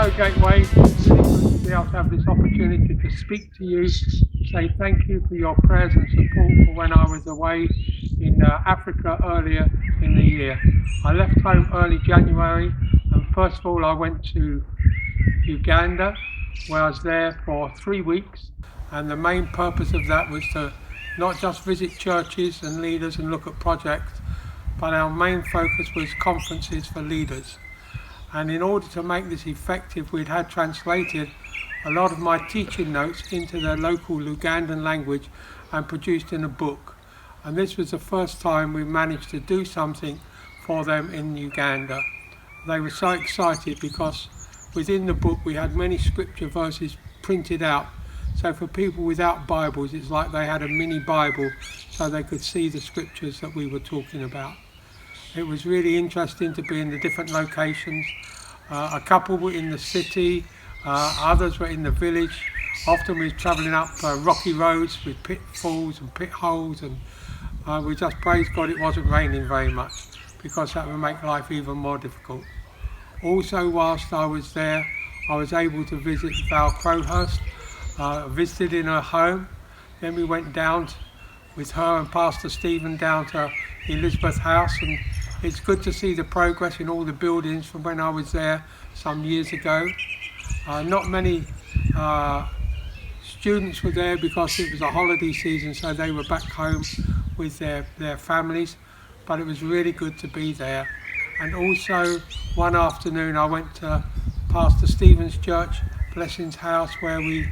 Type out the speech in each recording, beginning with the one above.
Hello Gateway, really good to be able to have this opportunity to speak to you, say thank you for your prayers and support for when I was away in Africa earlier in the year. I left home early January, and first of all I went to Uganda, where I was there for 3 weeks, and the main purpose of that was to not just visit churches and leaders and look at projects, but our main focus was conferences for leaders. And in order to make this effective, we'd had translated a lot of my teaching notes into the local Ugandan language and produced in a book. And this was the first time we managed to do something for them in Uganda. They were so excited because within the book we had many scripture verses printed out. So for people without Bibles, it's like they had a mini Bible so they could see the scriptures that we were talking about. It was really interesting to be in the different locations. A couple were in the city, others were in the village. Often we were travelling up rocky roads with pitfalls and pit holes, and we just praised God it wasn't raining very much, because that would make life even more difficult. Also, whilst I was there, I was able to visit Val Crowhurst, visited in her home. Then we went down with her and Pastor Stephen down to Elizabeth House, and it's good to see the progress in all the buildings from when I was there some years ago. Not many students were there because it was a holiday season, so they were back home with their families, but it was really good to be there. And also one afternoon I went to Pastor Stephen's church, Blessing's house, where we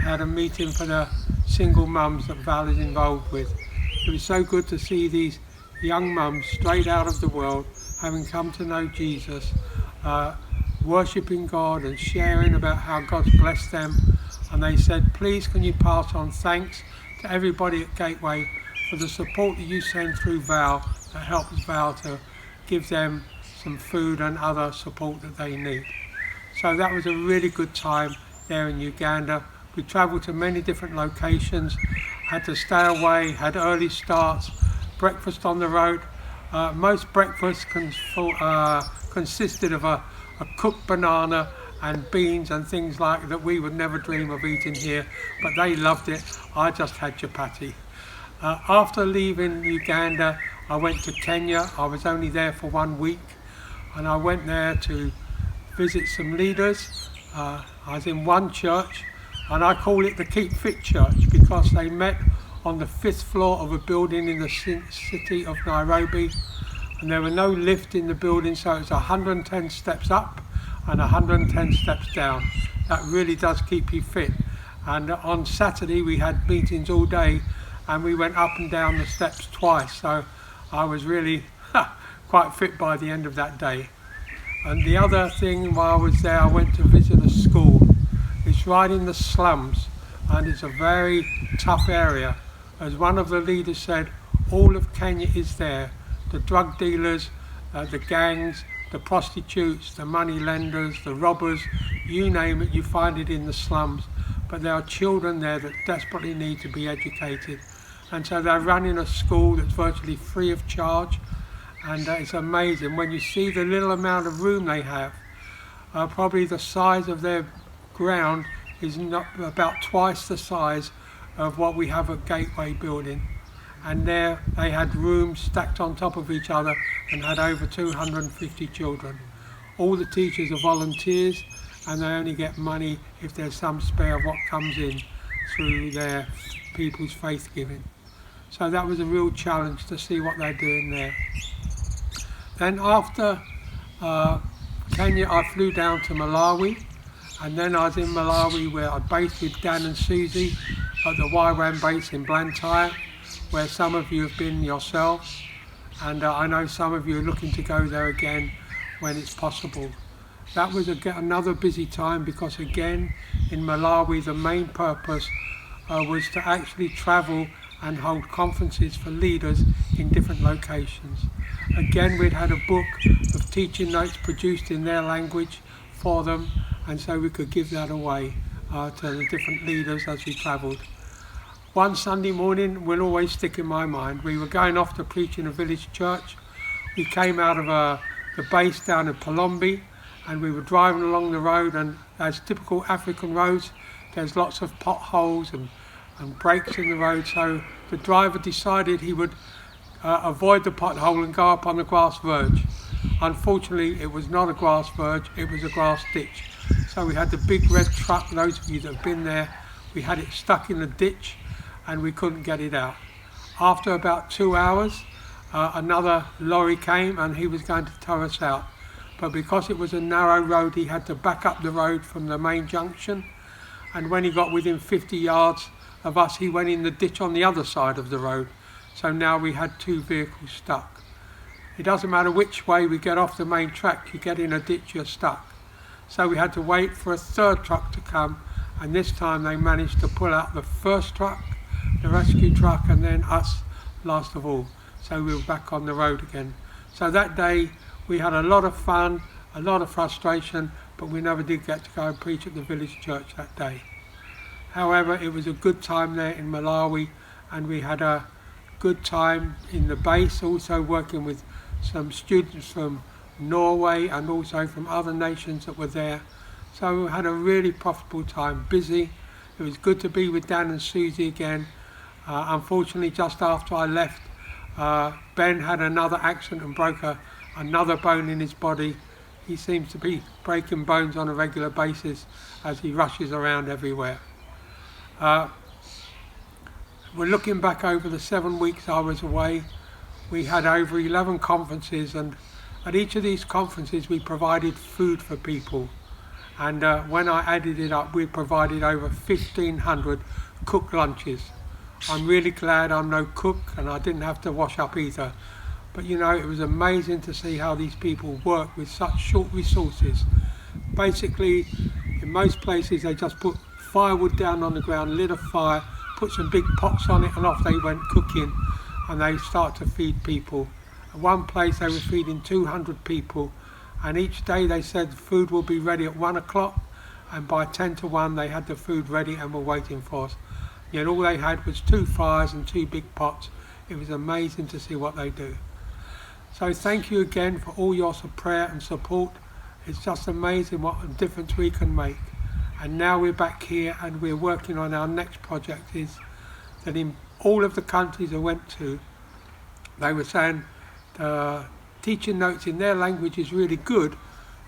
had a meeting for the single mums that Val is involved with. It was so good to see these young mums straight out of the world, having come to know Jesus, worshipping God and sharing about how God's blessed them. And they said, please can you pass on thanks to everybody at Gateway for the support that you send through Val that helps Val to give them some food and other support that they need. So that was a really good time there in Uganda. We travelled to many different locations, had to stay away, had early starts, breakfast on the road. Most breakfasts consisted of a cooked banana and beans and things like that we would never dream of eating here, but they loved it. I just had chapati. After leaving Uganda, I went to Kenya. I was only there for 1 week, and I went there to visit some leaders. I was in one church, and I call it the Keep Fit Church because they met on the 5th floor of a building in the city of Nairobi, and there were no lift in the building, so it's 110 steps up and 110 steps down. That really does keep you fit. And on Saturday we had meetings all day, and we went up and down the steps twice, so I was really quite fit by the end of that day. And the other thing, while I was there, I went to visit a school. It's right in the slums, and it's a very tough area. As one of the leaders said, all of Kenya is there. The drug dealers, the gangs, the prostitutes, the money lenders, the robbers, you name it, you find it in the slums. But there are children there that desperately need to be educated. And so they're running a school that's virtually free of charge. And it's amazing when you see the little amount of room they have. Probably the size of their ground is not about twice the size of what we have at Gateway building, and there they had rooms stacked on top of each other and had over 250 children. All the teachers are volunteers, and they only get money if there's some spare of what comes in through their people's faith giving. So that was a real challenge to see what they're doing there. Then after Kenya, I flew down to Malawi, and then I was in Malawi where I based with Dan and Susie at the YWAM base in Blantyre, where some of you have been yourselves, and I know some of you are looking to go there again when it's possible. That was another busy time because again in Malawi the main purpose was to actually travel and hold conferences for leaders in different locations. Again, we'd had a book of teaching notes produced in their language for them, and so we could give that away to the different leaders as we travelled. One Sunday morning will always stick in my mind. We were going off to preach in a village church. We came out of the base down in Palombi, and we were driving along the road, and as typical African roads, there's lots of potholes and breaks in the road, so the driver decided he would avoid the pothole and go up on the grass verge. Unfortunately, it was not a grass verge, it was a grass ditch. So we had the big red truck, those of you that have been there, we had it stuck in the ditch and we couldn't get it out. After about 2 hours, another lorry came and he was going to tow us out. But because it was a narrow road, he had to back up the road from the main junction. And when he got within 50 yards of us, he went in the ditch on the other side of the road. So now we had 2 vehicles stuck. It doesn't matter which way we get off the main track, you get in a ditch, you're stuck. So we had to wait for a 3rd truck to come, and this time they managed to pull out the 1st truck, the rescue truck, and then us last of all. So we were back on the road again. So that day we had a lot of fun, a lot of frustration, but we never did get to go and preach at the village church that day. However, it was a good time there in Malawi, and we had a good time in the base, also working with some students from Norway and also from other nations that were there. So we had a really profitable time, busy. It was good to be with Dan and Susie again. Unfortunately, just after I left, Ben had another accident and broke another bone in his body. He seems to be breaking bones on a regular basis as he rushes around everywhere. We're looking back over the 7 weeks I was away. We had over 11 conferences, and at each of these conferences we provided food for people. And when I added it up, we provided over 1,500 cooked lunches. I'm really glad I'm no cook and I didn't have to wash up either. But you know, it was amazing to see how these people work with such short resources. Basically, in most places they just put firewood down on the ground, lit a fire, put some big pots on it, and off they went cooking, and they start to feed people. At one place they were feeding 200 people, and each day they said food will be ready at 1 o'clock, and by 10 to 1 they had the food ready and were waiting for us. Yet all they had was 2 fires and 2 big pots. It was amazing to see what they do. So thank you again for all your prayer and support. It's just amazing what a difference we can make. And now we're back here and we're working on our next project. Is that in all of the countries I went to, they were saying teaching notes in their language is really good,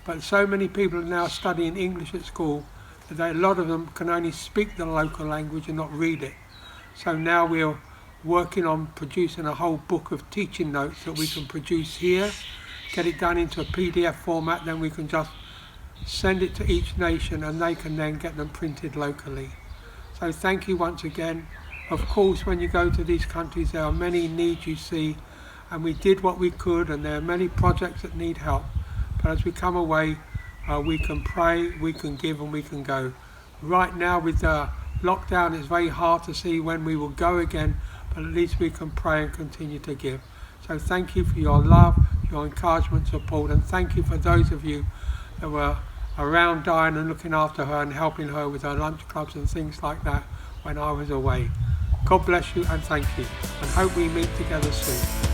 but so many people are now studying English at school that a lot of them can only speak the local language and not read it. So now we're working on producing a whole book of teaching notes that we can produce here, get it done into a PDF format, then we can just send it to each nation and they can then get them printed locally. So thank you once again. Of course, when you go to these countries, there are many needs you see, and we did what we could, and there are many projects that need help. But as we come away, we can pray, we can give, and we can go. Right now with the lockdown, it's very hard to see when we will go again, but at least we can pray and continue to give. So thank you for your love, your encouragement, support, and thank you for those of you that were around Diane and looking after her and helping her with her lunch clubs and things like that when I was away. God bless you and thank you, and hope we meet together soon.